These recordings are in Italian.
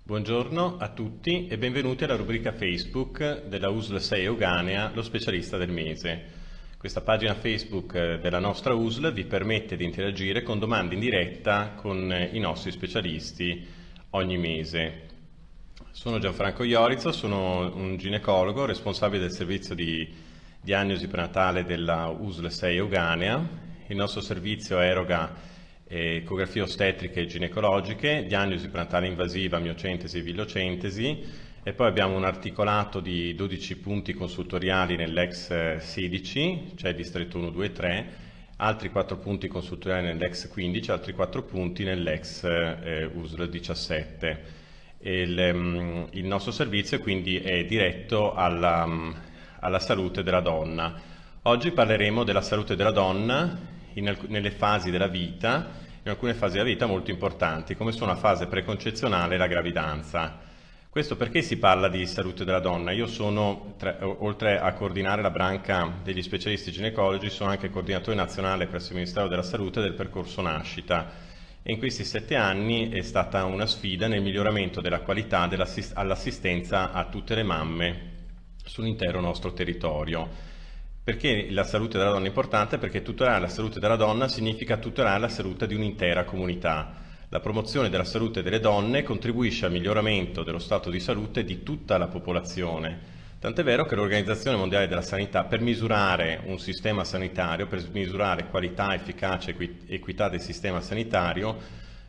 Buongiorno a tutti e benvenuti alla rubrica Facebook della USL 6 Euganea, lo specialista del mese. Questa pagina Facebook della nostra USL vi permette di interagire con domande in diretta con i nostri specialisti ogni mese. Sono Gianfranco Iorizzo, sono un ginecologo responsabile del servizio di diagnosi prenatale della USL 6 Euganea. Il nostro servizio eroga ecografie ostetriche e ginecologiche, diagnosi prenatale invasiva, miocentesi e villocentesi, e poi abbiamo un articolato di 12 punti consultoriali nell'ex 16, cioè distretto 1, 2 e 3, altri 4 punti consultoriali nell'ex 15, altri 4 punti nell'ex USL 17. Il nostro servizio quindi è diretto alla salute della donna. Oggi parleremo della salute della donna nelle fasi della vita, in alcune fasi della vita molto importanti, come sono la fase preconcezionale e la gravidanza. Questo perché si parla di salute della donna? Io sono, oltre a coordinare la branca degli specialisti ginecologi, sono anche coordinatore nazionale presso il Ministero della Salute del percorso nascita. E in questi 7 anni è stata una sfida nel miglioramento della qualità all'assistenza a tutte le mamme sull'intero nostro territorio. Perché la salute della donna è importante? Perché tutelare la salute della donna significa tutelare la salute di un'intera comunità. La promozione della salute delle donne contribuisce al miglioramento dello stato di salute di tutta la popolazione. Tant'è vero che l'Organizzazione Mondiale della Sanità, per misurare un sistema sanitario, per misurare qualità, efficacia e equità del sistema sanitario,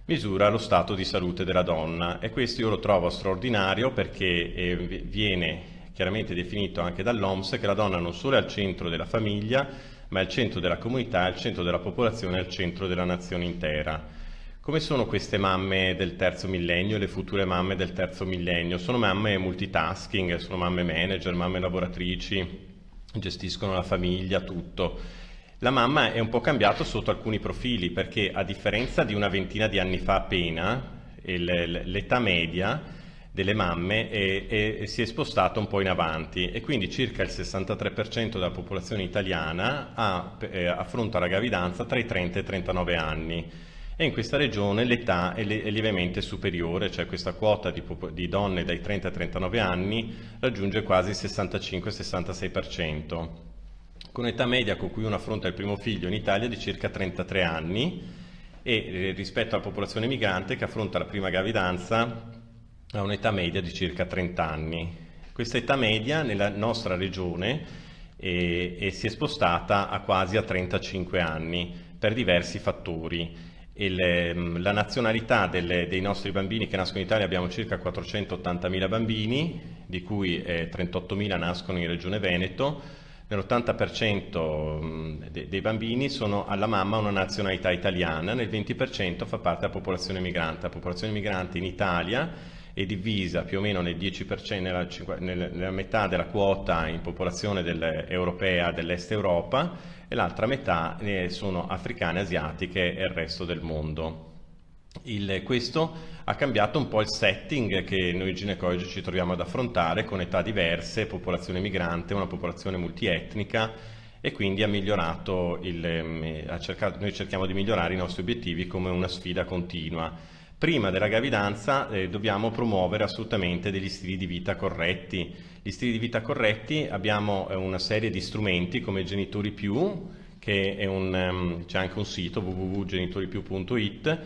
misura lo stato di salute della donna. E questo io lo trovo straordinario perché viene chiaramente definito anche dall'OMS che la donna non solo è al centro della famiglia, ma è al centro della comunità, è al centro della popolazione, è al centro della nazione intera. Come sono queste mamme del terzo millennio, le future mamme del terzo millennio? Sono mamme multitasking, sono mamme manager, mamme lavoratrici, gestiscono la famiglia, tutto. La mamma è un po' cambiato sotto alcuni profili perché a differenza di una ventina di anni fa appena, l'età media delle mamme si è spostata un po' in avanti e quindi circa il 63% della popolazione italiana affronta la gravidanza tra i 30 e i 39 anni e in questa regione l'età è lievemente superiore, cioè questa quota di donne dai 30 ai 39 anni raggiunge quasi il 65-66%, con un'età media con cui uno affronta il primo figlio in Italia di circa 33 anni e rispetto alla popolazione migrante che affronta la prima gravidanza ha un'età media di circa 30 anni. Questa età media nella nostra regione si è spostata a quasi a 35 anni per diversi fattori. La nazionalità dei nostri bambini che nascono in Italia, abbiamo circa 480.000 bambini, di cui 38.000 nascono in Regione Veneto. Nell'80% dei bambini alla mamma una nazionalità italiana, nel 20% fa parte della popolazione migrante. La popolazione migrante in Italia è divisa più o meno nel 10%, nella metà della quota in popolazione europea dell'Est Europa e l'altra metà sono africane, asiatiche e il resto del mondo. Questo ha cambiato un po' il setting che noi ginecologi ci troviamo ad affrontare con età diverse, popolazione migrante, una popolazione multietnica e quindi noi cerchiamo di migliorare i nostri obiettivi come una sfida continua. Prima della gravidanza dobbiamo promuovere assolutamente degli stili di vita corretti. Gli stili di vita corretti abbiamo una serie di strumenti come Genitori Più, che c'è anche un sito www.genitoripiù.it.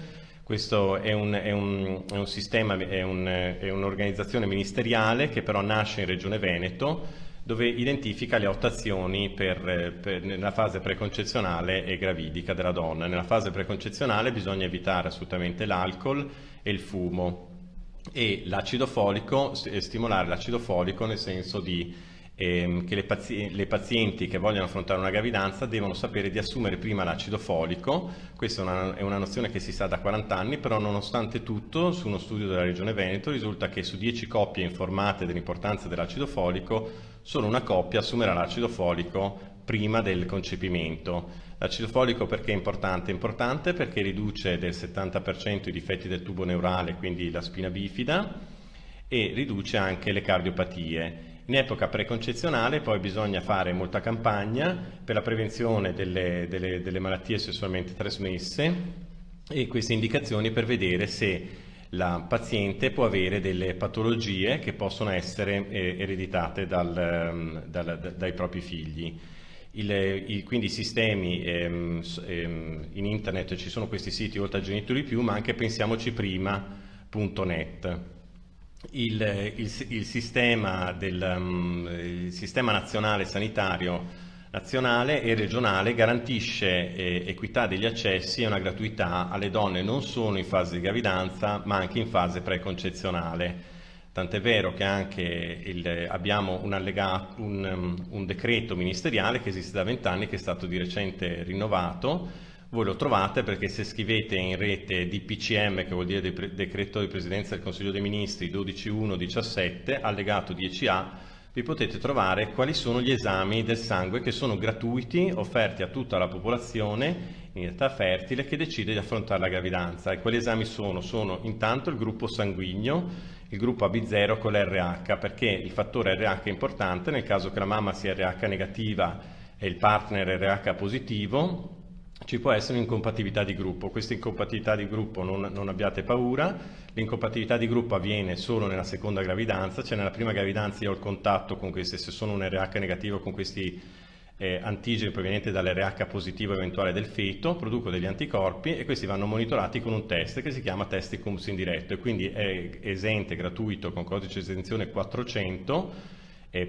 Questo è un sistema, è un'organizzazione ministeriale che però nasce in Regione Veneto, dove identifica le 8 azioni nella fase preconcezionale e gravidica della donna. Nella fase preconcezionale bisogna evitare assolutamente l'alcol e il fumo e l'acido folico, stimolare l'acido folico nel senso che le pazienti che vogliono affrontare una gravidanza devono sapere di assumere prima l'acido folico. Questa è una nozione che si sa da 40 anni, però nonostante tutto su uno studio della Regione Veneto risulta che su 10 coppie informate dell'importanza dell'acido folico solo una coppia assumerà l'acido folico prima del concepimento. L'acido folico perché è importante? È importante perché riduce del 70% i difetti del tubo neurale, quindi la spina bifida, e riduce anche le cardiopatie. In epoca preconcezionale poi bisogna fare molta campagna per la prevenzione delle malattie sessualmente trasmesse e queste indicazioni per vedere se la paziente può avere delle patologie che possono essere ereditate dai propri figli. Quindi i sistemi, in internet ci sono questi siti oltre a Genitori Più, ma anche pensiamoci-prima.net. Il sistema nazionale sanitario nazionale e regionale garantisce equità degli accessi e una gratuità alle donne non solo in fase di gravidanza ma anche in fase preconcezionale. Tant'è vero che anche abbiamo un decreto ministeriale che esiste da 20 anni, che è stato di recente rinnovato. Voi lo trovate perché se scrivete in rete DPCM, che vuol dire Decreto di Presidenza del Consiglio dei Ministri 12.1.17, allegato 10A, vi potete trovare quali sono gli esami del sangue che sono gratuiti, offerti a tutta la popolazione in età fertile che decide di affrontare la gravidanza. E quali esami sono? Sono intanto il gruppo sanguigno, il gruppo AB0 con l'RH, perché il fattore RH è importante nel caso che la mamma sia RH negativa e il partner RH positivo. Ci può essere un'incompatibilità di gruppo. Questa incompatibilità di gruppo non abbiate paura, l'incompatibilità di gruppo avviene solo nella seconda gravidanza, cioè nella prima gravidanza io ho il contatto con questi, se sono un RH negativo, con questi antigeni provenienti dall'RH positivo eventuale del feto, produco degli anticorpi e questi vanno monitorati con un test che si chiama test ICUMS indiretto e quindi è esente, gratuito, con codice di esenzione 400.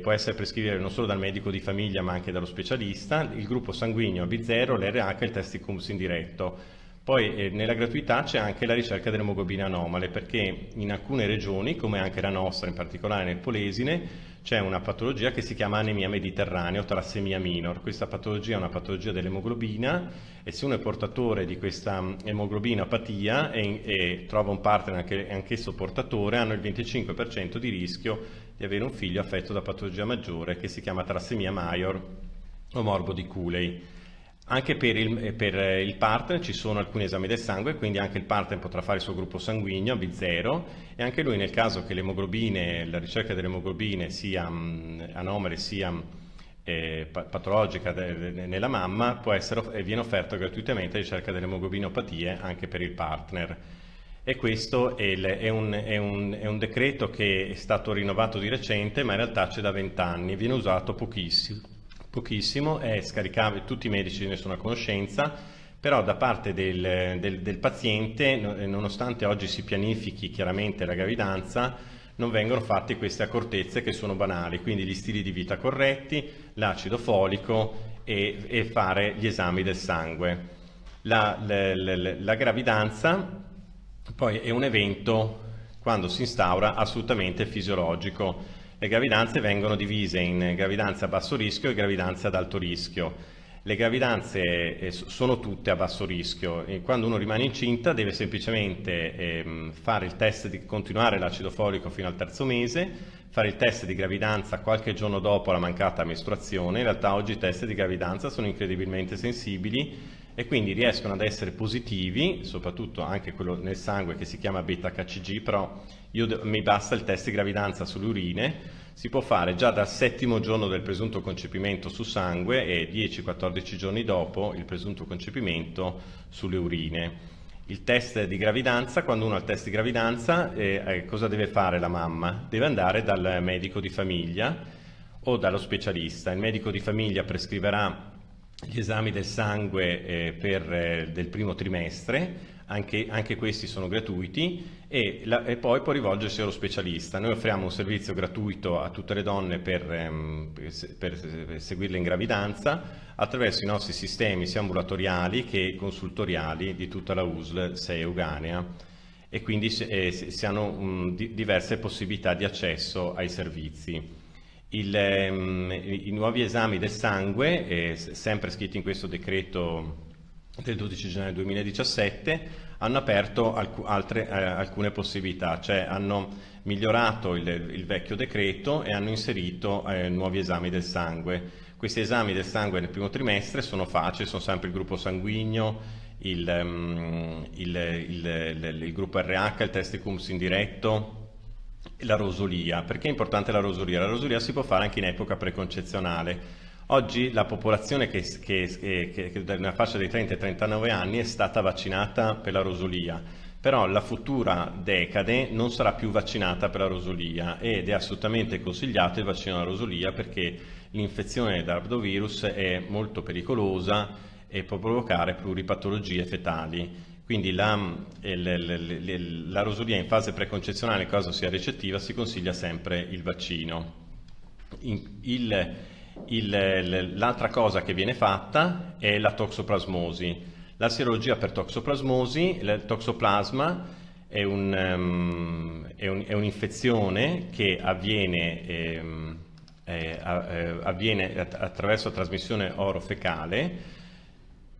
Può essere prescrivibile non solo dal medico di famiglia ma anche dallo specialista, il gruppo sanguigno AB0, l'RH e il test ICUMS indiretto. Poi nella gratuità c'è anche la ricerca delle emoglobine anomale, perché in alcune regioni, come anche la nostra, in particolare nel Polesine, c'è una patologia che si chiama anemia mediterranea o talassemia minor. Questa patologia è una patologia dell'emoglobina e se uno è portatore di questa emoglobinopatia e trova un partner anch'esso portatore, hanno il 25% di rischio di avere un figlio affetto da patologia maggiore che si chiama talassemia major o morbo di Cooley. Anche per il partner ci sono alcuni esami del sangue, quindi anche il partner potrà fare il suo gruppo sanguigno B0 e anche lui, nel caso che la ricerca delle emoglobine sia anomale, sia patologica nella mamma, viene offerta gratuitamente la ricerca delle emoglobinopatie anche per il partner. E questo è un decreto che è stato rinnovato di recente, ma in realtà c'è da 20 anni, viene usato pochissimo, è scaricabile, tutti i medici ne sono a conoscenza, però da parte del paziente, nonostante oggi si pianifichi chiaramente la gravidanza, non vengono fatte queste accortezze che sono banali, quindi gli stili di vita corretti, l'acido folico e fare gli esami del sangue. La gravidanza poi è un evento, quando si instaura, assolutamente fisiologico. Le gravidanze vengono divise in gravidanze a basso rischio e gravidanze ad alto rischio. Le gravidanze sono tutte a basso rischio e quando uno rimane incinta deve semplicemente fare il test di continuare l'acido folico fino al 3° mese, fare il test di gravidanza qualche giorno dopo la mancata mestruazione. In realtà oggi i test di gravidanza sono incredibilmente sensibili e quindi riescono ad essere positivi, soprattutto anche quello nel sangue che si chiama beta-HCG, però mi basta il test di gravidanza sulle urine. Si può fare già dal 7° giorno del presunto concepimento su sangue e 10-14 giorni dopo il presunto concepimento sulle urine. Il test di gravidanza, quando uno ha il test di gravidanza, cosa deve fare la mamma? Deve andare dal medico di famiglia o dallo specialista. Il medico di famiglia prescriverà gli esami del sangue del primo trimestre, anche questi sono gratuiti, e poi può rivolgersi allo specialista. Noi offriamo un servizio gratuito a tutte le donne per seguirle in gravidanza attraverso i nostri sistemi sia ambulatoriali che consultoriali di tutta la USL 6 Euganea, e quindi si hanno diverse possibilità di accesso ai servizi. I nuovi esami del sangue, sempre scritti in questo decreto del 12 gennaio 2017, hanno aperto alcune possibilità, cioè hanno migliorato il vecchio decreto e hanno inserito nuovi esami del sangue. Questi esami del sangue nel primo trimestre sono facili, sono sempre il gruppo sanguigno, il gruppo RH, il test ICUMS indiretto, la rosolia. Perché è importante la rosolia? La rosolia si può fare anche in epoca preconcezionale. Oggi la popolazione che nella fascia dei 30 e 39 anni è stata vaccinata per la rosolia, però la futura decade non sarà più vaccinata per la rosolia ed è assolutamente consigliato il vaccino alla rosolia perché l'infezione da arbovirus è molto pericolosa e può provocare pluripatologie fetali. Quindi la rosolia in fase preconcezionale, in caso sia recettiva, si consiglia sempre il vaccino. L'altra cosa che viene fatta è la toxoplasmosi. La sierologia per toxoplasmosi, il toxoplasma è un'infezione che avviene attraverso la trasmissione orofecale.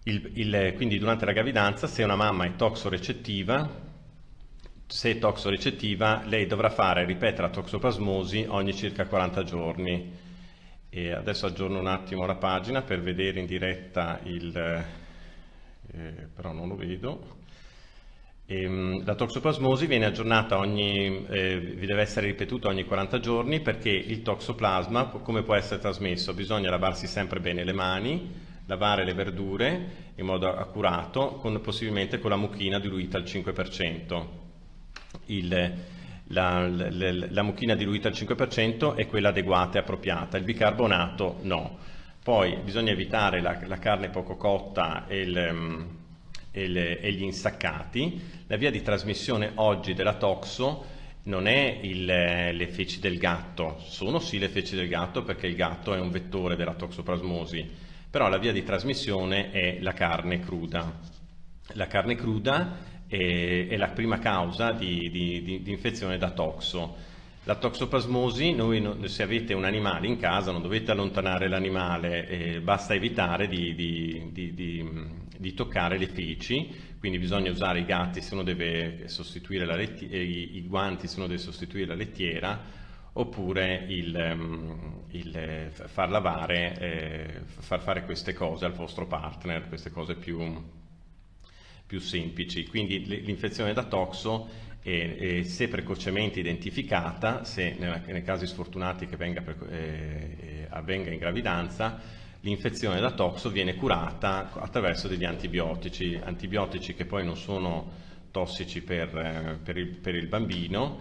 Quindi durante la gravidanza, se una mamma è toxorecettiva, lei dovrà ripetere la toxoplasmosi ogni circa 40 giorni. E adesso aggiorno un attimo la pagina per vedere in diretta però non lo vedo. La toxoplasmosi viene aggiornata vi deve essere ripetuta ogni 40 giorni perché il toxoplasma, come può essere trasmesso? Bisogna lavarsi sempre bene le mani, lavare le verdure in modo accurato, possibilmente con la mucchina diluita al 5%. La mucchina diluita al 5% è quella adeguata e appropriata, il bicarbonato no. Poi bisogna evitare la carne poco cotta e gli insaccati. La via di trasmissione oggi della toxo non è le feci del gatto, sono sì le feci del gatto perché il gatto è un vettore della toxoplasmosi, però la via di trasmissione è la carne cruda. La carne cruda è la prima causa di infezione da toxo. La toxoplasmosi, se avete un animale in casa non dovete allontanare l'animale, basta evitare di toccare le feci, quindi bisogna usare i gatti se uno deve sostituire i guanti se uno deve sostituire la lettiera, oppure far fare queste cose al vostro partner, queste cose più semplici. Quindi l'infezione da toxo, se precocemente identificata, se nei casi sfortunati che avvenga in gravidanza, l'infezione da toxo viene curata attraverso degli antibiotici che poi non sono tossici per il bambino,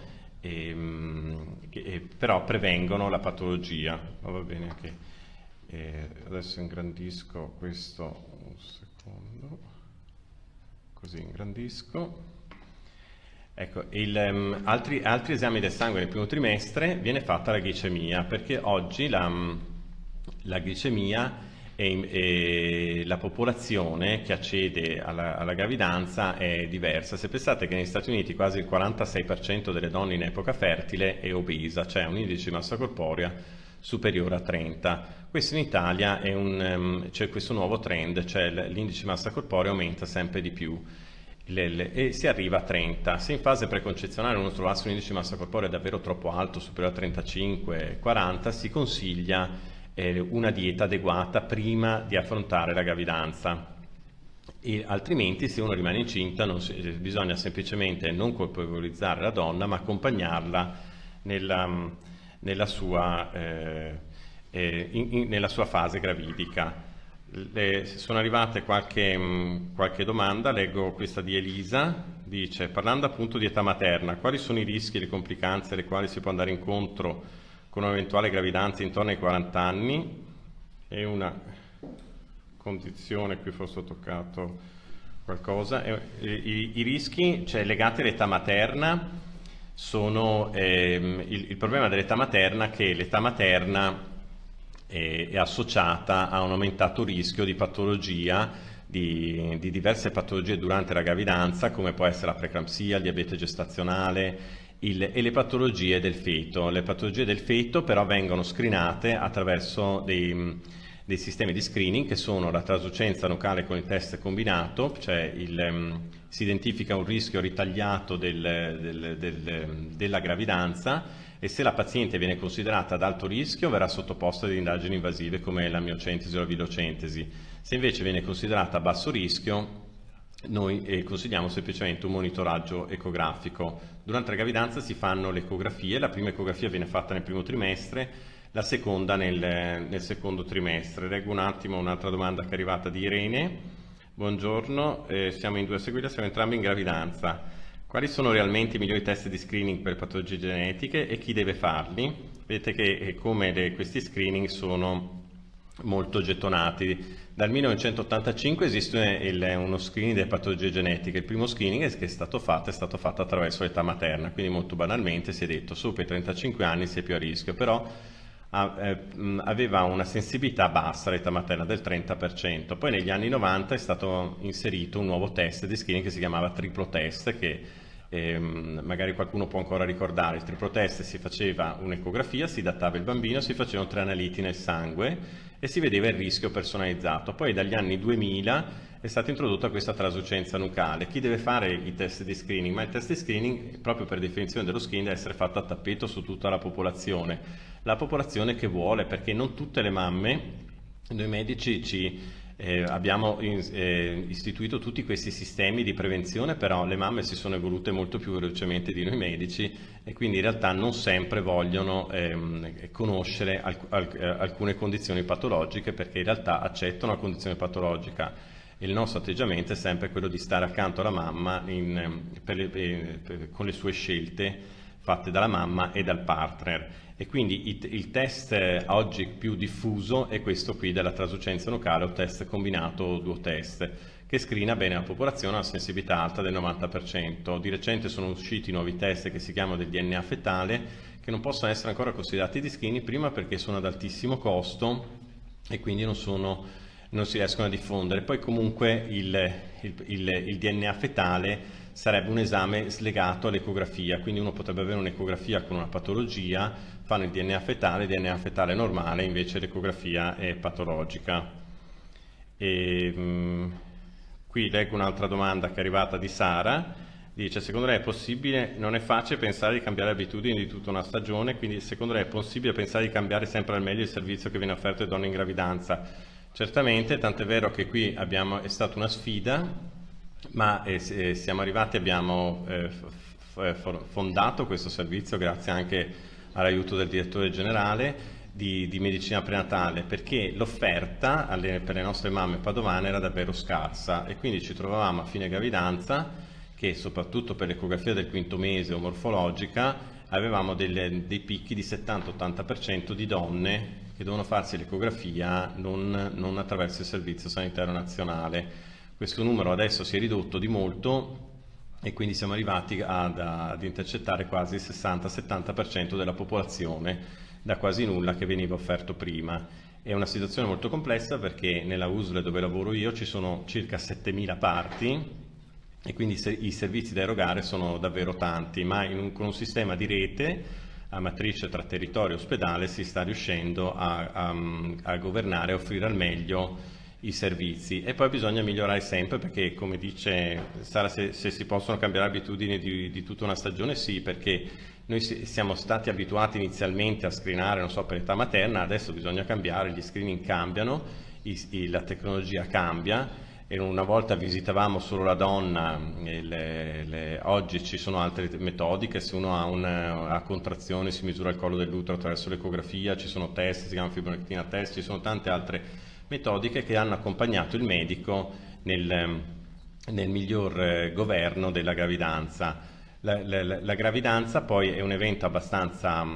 però prevengono la patologia. Va bene anche. Adesso ingrandisco questo un secondo, così ingrandisco. Ecco, altri esami del sangue nel primo trimestre viene fatta la glicemia, perché oggi la glicemia la popolazione che accede alla gravidanza è diversa. Se pensate che negli Stati Uniti quasi il 46% delle donne in epoca fertile è obesa, cioè un indice di massa corporea superiore a 30. Questo in Italia c'è questo nuovo trend, cioè l'indice di massa corporea aumenta sempre di più. E si arriva a 30. Se in fase preconcezionale uno trovasse un indice di massa corporea davvero troppo alto, superiore a 35-40, si consiglia una dieta adeguata prima di affrontare la gravidanza. Altrimenti, se uno rimane incinta, bisogna semplicemente non colpevolizzare la donna, ma accompagnarla nella sua fase gravidica. Sono arrivate qualche domanda, leggo questa di Elisa, dice: parlando appunto di età materna, quali sono i rischi e le complicanze alle quali si può andare incontro con un'eventuale gravidanza intorno ai 40 anni? È una condizione, qui forse ho toccato qualcosa, i rischi, cioè, legati all'età materna sono il problema dell'età materna, che l'età materna è associata a un aumentato rischio di patologia, di diverse patologie durante la gravidanza, come può essere la preeclampsia, il diabete gestazionale e le patologie del feto. Le patologie del feto però vengono screenate attraverso dei sistemi di screening che sono la traslucenza nucleare con il test combinato, cioè si identifica un rischio ritagliato della gravidanza, e se la paziente viene considerata ad alto rischio verrà sottoposta ad indagini invasive come la miocentesi o la vilocentesi. Se invece viene considerata a basso rischio, noi consigliamo semplicemente un monitoraggio ecografico. Durante la gravidanza si fanno le ecografie, la prima ecografia viene fatta nel primo trimestre, la seconda nel secondo trimestre. Leggo un attimo un'altra domanda che è arrivata di Irene. Buongiorno, siamo in due a seguire, siamo entrambi in gravidanza. Quali sono realmente i migliori test di screening per patologie genetiche e chi deve farli? Vedete che questi screening sono molto gettonati. Dal 1985 esiste uno screening delle patologie genetiche. Il primo screening che è stato fatto attraverso l'età materna, quindi molto banalmente si è detto sopra i 35 anni si è più a rischio, però aveva una sensibilità bassa all'età materna del 30%. Poi negli anni 90 è stato inserito un nuovo test di screening che si chiamava triplo test, che magari qualcuno può ancora ricordare. Il triplo test: si faceva un'ecografia, si dattava il bambino, si facevano 3 analiti nel sangue e si vedeva il rischio personalizzato. Poi dagli anni 2000 è stata introdotta questa trasucenza nucale. Chi deve fare i test di screening? Ma il test di screening, proprio per definizione dello screening, deve essere fatto a tappeto su tutta la popolazione che vuole, perché non tutte le mamme, noi medici abbiamo istituito tutti questi sistemi di prevenzione, però le mamme si sono evolute molto più velocemente di noi medici e quindi in realtà non sempre vogliono conoscere alcune condizioni patologiche, perché in realtà accettano la condizione patologica. E il nostro atteggiamento è sempre quello di stare accanto alla mamma con le sue scelte fatte dalla mamma e dal partner. E quindi il test oggi più diffuso è questo qui della trasucenza nucale, o test combinato duo test, che screena bene la popolazione a una sensibilità alta del 90%. Di recente sono usciti nuovi test che si chiamano del DNA fetale, che non possono essere ancora considerati di screening, prima perché sono ad altissimo costo e quindi non si riescono a diffondere. Poi comunque il DNA fetale sarebbe un esame slegato all'ecografia, quindi uno potrebbe avere un'ecografia con una patologia, fanno il DNA fetale normale, invece l'ecografia è patologica. Qui leggo un'altra domanda che è arrivata di Sara, dice: secondo lei è possibile, non è facile pensare di cambiare abitudini di tutta una stagione, quindi secondo lei è possibile pensare di cambiare sempre al meglio il servizio che viene offerto alle donne in gravidanza? Certamente, tant'è vero che qui è stata una sfida, ma siamo arrivati, abbiamo fondato questo servizio grazie anche all'aiuto del direttore generale di medicina prenatale, perché l'offerta per le nostre mamme padovane era davvero scarsa e quindi ci trovavamo a fine gravidanza che, soprattutto per l'ecografia del quinto mese o morfologica, avevamo dei picchi di 70-80% di donne che devono farsi l'ecografia non attraverso il Servizio Sanitario Nazionale. Questo numero adesso si è ridotto di molto e quindi siamo arrivati ad intercettare quasi il 60-70% della popolazione, da quasi nulla che veniva offerto prima. È una situazione molto complessa perché nella USL dove lavoro io ci sono circa 7.000 parti e quindi i servizi da erogare sono davvero tanti, ma con un sistema di rete a matrice tra territorio e ospedale si sta riuscendo a governare e offrire al meglio i servizi. E poi bisogna migliorare sempre, perché, come dice Sara, se si possono cambiare abitudini di tutta una stagione, sì, perché noi siamo stati abituati inizialmente a screenare, non so, per età materna, adesso bisogna cambiare, gli screening cambiano, la tecnologia cambia. E una volta visitavamo solo la donna, oggi ci sono altre metodiche, se uno ha contrazione si misura il collo dell'utero attraverso l'ecografia, ci sono test, si chiama fibronectina test, ci sono tante altre metodiche che hanno accompagnato il medico nel miglior governo della gravidanza. La gravidanza poi è un evento abbastanza,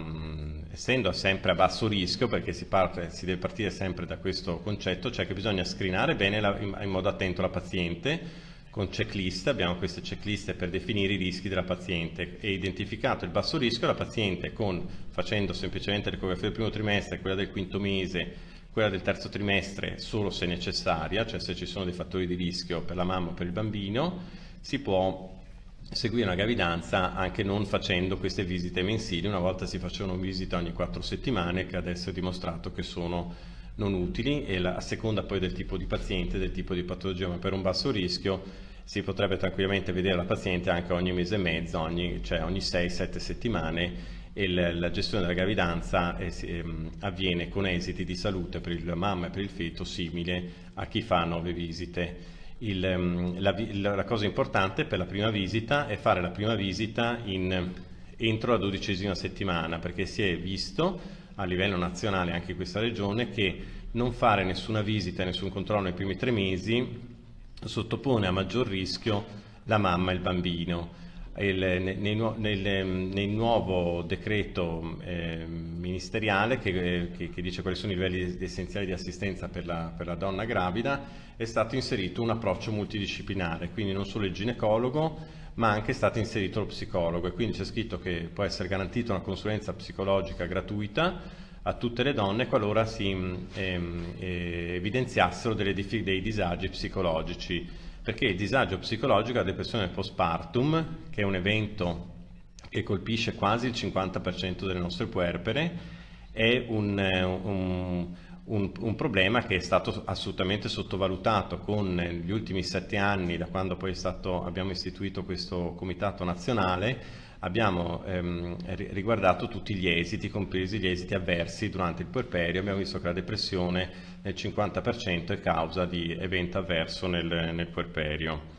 essendo sempre a basso rischio, perché si deve partire sempre da questo concetto, cioè che bisogna screenare bene in modo attento la paziente, con checklist. Abbiamo queste checklist per definire i rischi della paziente, e identificato il basso rischio la paziente facendo semplicemente l'ecografia del primo trimestre, quella del quinto mese, quella del terzo trimestre solo se necessaria, cioè se ci sono dei fattori di rischio per la mamma o per il bambino, si può seguire una gravidanza anche non facendo queste visite mensili. Una volta si facevano visite ogni 4 settimane, che adesso è dimostrato che sono non utili, e a seconda poi del tipo di paziente, del tipo di patologia, ma per un basso rischio si potrebbe tranquillamente vedere la paziente anche ogni mese e mezzo, cioè ogni 6-7 settimane, e la gestione della gravidanza avviene con esiti di salute per la mamma e per il feto simile a chi fa 9 visite. La cosa importante per la prima visita è fare la prima visita entro la 12ª settimana, perché si è visto a livello nazionale, anche in questa regione, che non fare nessuna visita e nessun controllo nei primi 3 mesi sottopone a maggior rischio la mamma e il bambino. nel nuovo decreto ministeriale che dice quali sono i livelli essenziali di assistenza per la donna gravida, è stato inserito un approccio multidisciplinare, quindi non solo il ginecologo, ma anche è stato inserito lo psicologo, e quindi c'è scritto che può essere garantita una consulenza psicologica gratuita a tutte le donne qualora si evidenziassero dei disagi psicologici, perché il disagio psicologico, la depressione postpartum, che è un evento che colpisce quasi il 50% delle nostre puerpere, è un problema che è stato assolutamente sottovalutato con gli ultimi 7 anni, da quando poi abbiamo istituito questo comitato nazionale. Abbiamo riguardato tutti gli esiti, compresi gli esiti avversi durante il puerperio. Abbiamo visto che la depressione nel 50% è causa di evento avverso nel puerperio.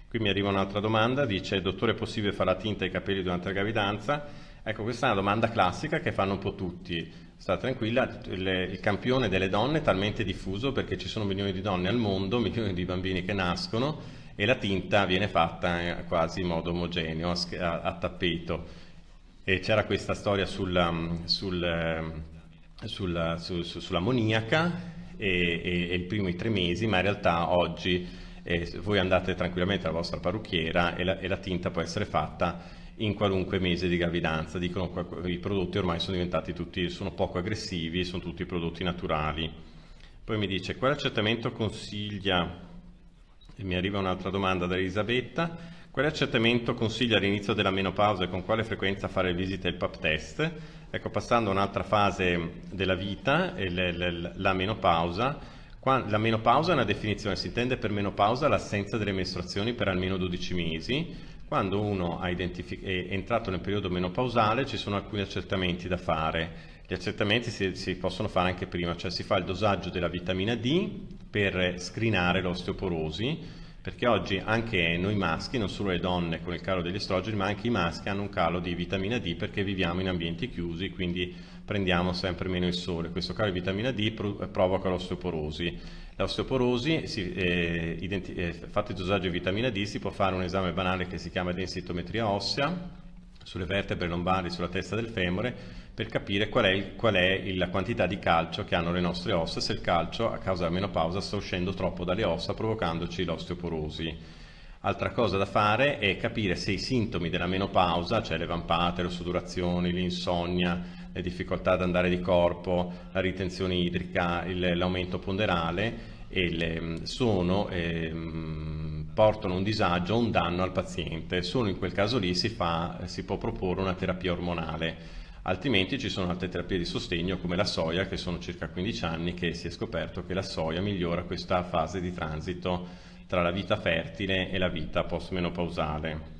Qui mi arriva un'altra domanda, dice: dottore, è possibile fare la tinta ai capelli durante la gravidanza? Ecco, questa è una domanda classica che fanno un po' tutti. Sta tranquilla, il campione delle donne è talmente diffuso perché ci sono milioni di donne al mondo, milioni di bambini che nascono, e la tinta viene fatta quasi in modo omogeneo, a tappeto. E c'era questa storia sull'ammoniaca e i primi 3 mesi, ma in realtà oggi voi andate tranquillamente alla vostra parrucchiera e la tinta può essere fatta in qualunque mese di gravidanza. Dicono che i prodotti ormai sono diventati sono poco aggressivi, sono tutti prodotti naturali. Poi mi dice: quale accertamento consiglia? E mi arriva un'altra domanda da Elisabetta: quale accertamento consiglia all'inizio della menopausa e con quale frequenza fare le visite e il pap test? Ecco, passando a un'altra fase della vita, la menopausa. La menopausa è una definizione, si intende per menopausa l'assenza delle mestruazioni per almeno 12 mesi. Quando uno è entrato nel periodo menopausale ci sono alcuni accertamenti da fare. Gli accertamenti si possono fare anche prima, cioè si fa il dosaggio della vitamina D per screenare l'osteoporosi, perché oggi anche noi maschi, non solo le donne con il calo degli estrogeni, ma anche i maschi hanno un calo di vitamina D perché viviamo in ambienti chiusi, quindi prendiamo sempre meno il sole. Questo calo di vitamina D provoca l'osteoporosi. L'osteoporosi, fatto il dosaggio di vitamina D, si può fare un esame banale che si chiama densitometria ossea sulle vertebre lombari, sulla testa del femore, per capire qual è la quantità di calcio che hanno le nostre ossa, se il calcio a causa della menopausa sta uscendo troppo dalle ossa provocandoci l'osteoporosi. Altra cosa da fare è capire se i sintomi della menopausa, cioè le vampate, le sudorazioni, l'insonnia, le difficoltà ad andare di corpo, la ritenzione idrica, l'aumento ponderale, portano un disagio o un danno al paziente. Solo in quel caso lì si può proporre una terapia ormonale. Altrimenti ci sono altre terapie di sostegno come la soia, che sono circa 15 anni che si è scoperto che la soia migliora questa fase di transito tra la vita fertile e la vita postmenopausale.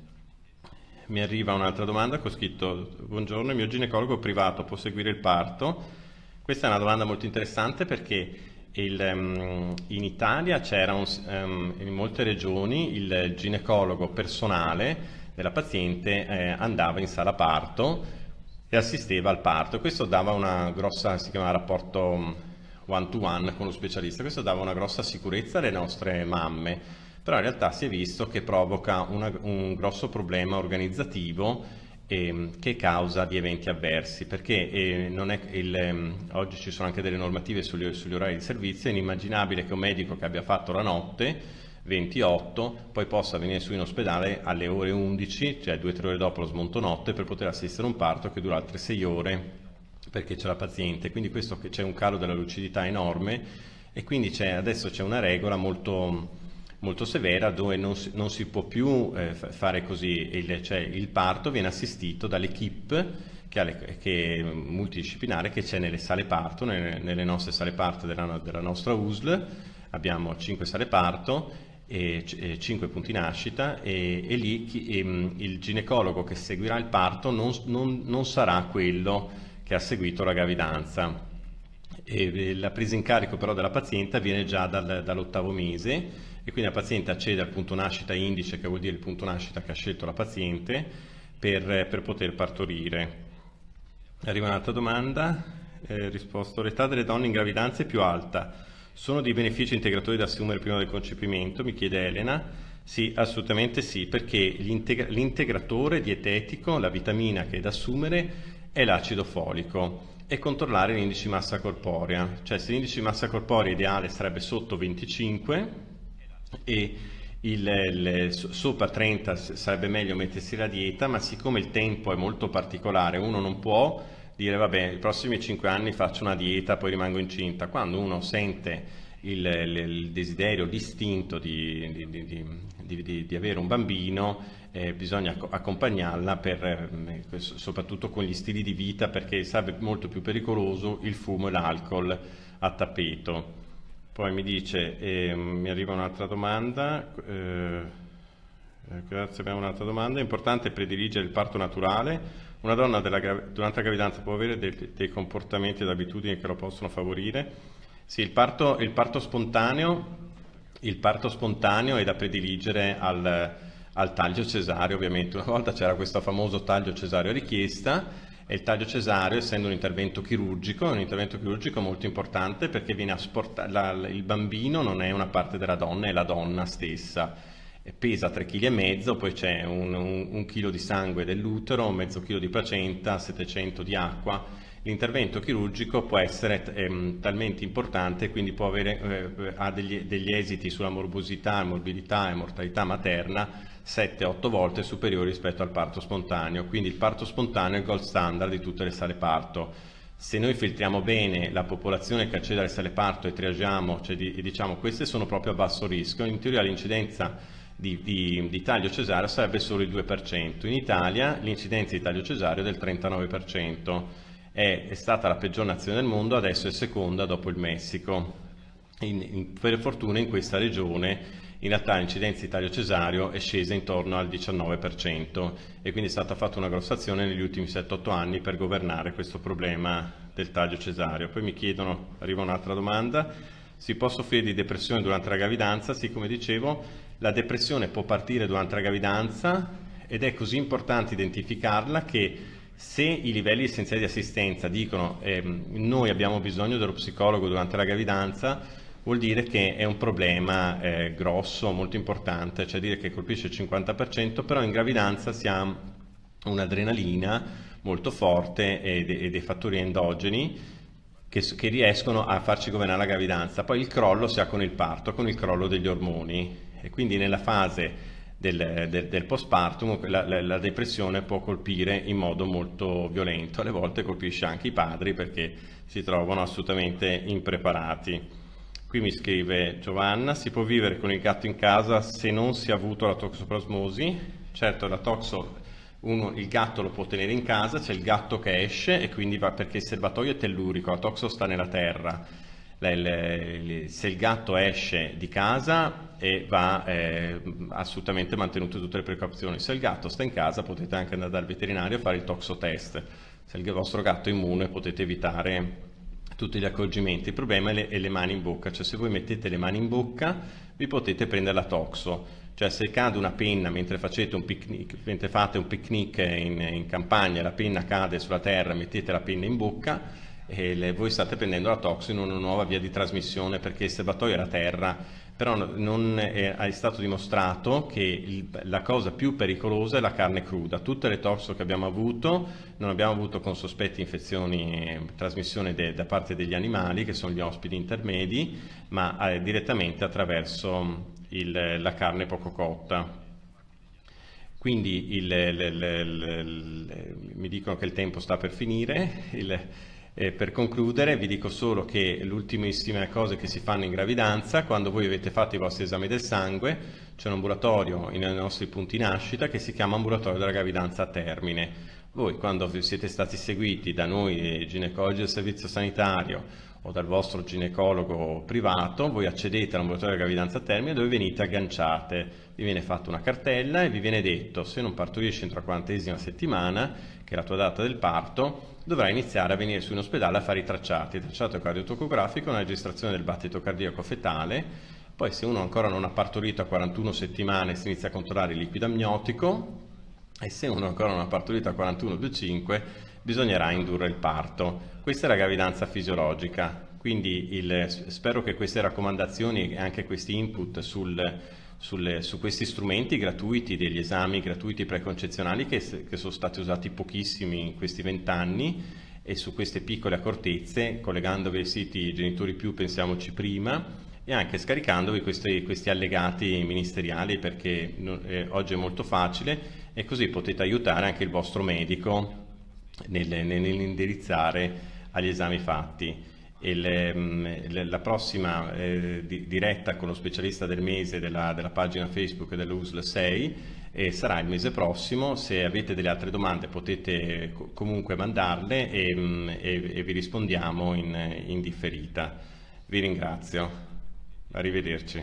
Mi arriva un'altra domanda che ho scritto: buongiorno, il mio ginecologo privato può seguire il parto? Questa è una domanda molto interessante perché in Italia c'era in molte regioni il ginecologo personale della paziente andava in sala parto e assisteva al parto. Questo dava una grossa, si chiama rapporto one to one con lo specialista, questo dava una grossa sicurezza alle nostre mamme, però in realtà si è visto che provoca un grosso problema organizzativo che è causa di eventi avversi, perché oggi ci sono anche delle normative sugli orari di servizio. È inimmaginabile che un medico che abbia fatto la notte 28 poi possa venire su in ospedale alle ore 11, cioè 2-3 ore dopo lo smonto notte, per poter assistere a un parto che dura altre 6 ore perché c'è la paziente. Quindi questo, che c'è un calo della lucidità enorme, e quindi adesso c'è una regola molto severa dove non si può più fare così. Cioè il parto viene assistito dall'equipe che multidisciplinare che c'è nelle sale parto, nelle nostre sale parto della nostra USL. Abbiamo 5 sale parto e 5 punti nascita, e lì il ginecologo che seguirà il parto non sarà quello che ha seguito la gravidanza. E la presa in carico però della paziente avviene già dall'8° mese, e quindi la paziente accede al punto nascita indice, che vuol dire il punto nascita che ha scelto la paziente per poter partorire. Arriva un'altra domanda, risposto: l'età delle donne in gravidanza è più alta, sono dei benefici integratori da assumere prima del concepimento? Mi chiede Elena. Sì, assolutamente sì, perché l'integratore dietetico, la vitamina che è da assumere è l'acido folico e controllare l'indice di massa corporea, cioè se l'indice di massa corporea ideale sarebbe sotto 25 e sopra 30 sarebbe meglio mettersi la dieta, ma siccome il tempo è molto particolare, uno non può dire vabbè, i prossimi 5 anni faccio una dieta, poi rimango incinta. Quando uno sente il desiderio distinto di avere un bambino, bisogna accompagnarla soprattutto con gli stili di vita, perché sarebbe molto più pericoloso il fumo e l'alcol a tappeto. Poi mi dice, mi arriva un'altra domanda, grazie, abbiamo un'altra domanda. È importante prediligere il parto naturale? Una donna durante la gravidanza può avere dei comportamenti ed abitudini che lo possono favorire? Sì, il parto spontaneo è da prediligere al taglio cesareo, ovviamente. Una volta c'era questo famoso taglio cesareo a richiesta, e il taglio cesareo, essendo un intervento chirurgico, è un intervento chirurgico molto importante perché il bambino non è una parte della donna, è la donna stessa. Pesa 3,5 kg, poi c'è un chilo di sangue dell'utero, mezzo chilo di placenta, 700 di acqua. L'intervento chirurgico può essere talmente importante, quindi ha degli esiti sulla morbosità, morbidità e mortalità materna 7-8 volte superiori rispetto al parto spontaneo. Quindi il parto spontaneo è il gold standard di tutte le sale parto. Se noi filtriamo bene la popolazione che accede alle sale parto e triagiamo, cioè diciamo queste sono proprio a basso rischio, in teoria l'incidenza di taglio cesareo sarebbe solo il 2%. In Italia l'incidenza di taglio cesareo è del 39%. È stata la peggior nazione del mondo, adesso è seconda dopo il Messico. Per fortuna in questa regione in realtà l'incidenza di taglio cesareo è scesa intorno al 19% e quindi è stata fatta una grossa azione negli ultimi 7-8 anni per governare questo problema del taglio cesareo. Poi mi chiedono, arriva un'altra domanda, si può soffrire di depressione durante la gravidanza? Sì, come dicevo, la depressione può partire durante la gravidanza ed è così importante identificarla che se i livelli essenziali di assistenza dicono noi abbiamo bisogno dello psicologo durante la gravidanza, vuol dire che è un problema grosso, molto importante, cioè dire che colpisce il 50%, però in gravidanza si ha un'adrenalina molto forte e dei fattori endogeni che riescono a farci governare la gravidanza. Poi il crollo si ha con il parto, con il crollo degli ormoni, e quindi nella fase del postpartum la depressione può colpire in modo molto violento, alle volte colpisce anche i padri perché si trovano assolutamente impreparati. Qui mi scrive Giovanna, si può vivere con il gatto in casa se non si è avuto la toxoplasmosi? Certo, il gatto lo può tenere in casa, c'è il gatto che esce e quindi va, perché il serbatoio è tellurico, la toxo sta nella terra. Se il gatto esce di casa va assolutamente mantenute tutte le precauzioni. Se il gatto sta in casa potete anche andare dal veterinario a fare il toxotest. Se il vostro gatto è immune potete evitare tutti gli accorgimenti. Il problema è le mani in bocca, cioè se voi mettete le mani in bocca vi potete prendere la toxo, cioè se cade una penna mentre fate un picnic in campagna, la penna cade sulla terra, mettete la penna in bocca e voi state prendendo la toxo in una nuova via di trasmissione, perché il serbatoio è la terra, però non è stato dimostrato che la cosa più pericolosa è la carne cruda. Tutte le toxo che abbiamo avuto non abbiamo avuto con sospetti infezioni, trasmissione da parte degli animali, che sono gli ospiti intermedi, ma direttamente attraverso la carne poco cotta. Quindi mi dicono che il tempo sta per finire. Per concludere vi dico solo che l'ultimissime cose che si fanno in gravidanza, quando voi avete fatto i vostri esami del sangue, c'è un ambulatorio nei nostri punti nascita che si chiama ambulatorio della gravidanza a termine. Voi quando siete stati seguiti da noi ginecologi del servizio sanitario o dal vostro ginecologo privato, voi accedete all'ambulatorio della gravidanza a termine dove venite agganciate, vi viene fatta una cartella e vi viene detto se non partorisci entro la 40ª settimana, che è la tua data del parto, dovrai iniziare a venire su in ospedale a fare i tracciati. Il tracciato cardiotocografico è una registrazione del battito cardiaco fetale, poi se uno ancora non ha partorito a 41 settimane si inizia a controllare il liquido amniotico e se uno ancora non ha partorito a 41,25 bisognerà indurre il parto. Questa è la gravidanza fisiologica, quindi spero che queste raccomandazioni e anche questi input su questi strumenti gratuiti, degli esami gratuiti preconcezionali che sono stati usati pochissimi in questi 20 anni, e su queste piccole accortezze, collegandovi ai siti Genitori Più Pensiamoci Prima, e anche scaricandovi questi allegati ministeriali, perché oggi è molto facile, e così potete aiutare anche il vostro medico nell'indirizzare agli esami fatti. La prossima diretta con lo specialista del mese della pagina Facebook dell'USL 6 sarà il mese prossimo. Se avete delle altre domande potete comunque mandarle, e vi rispondiamo in differita. Vi ringrazio, arrivederci.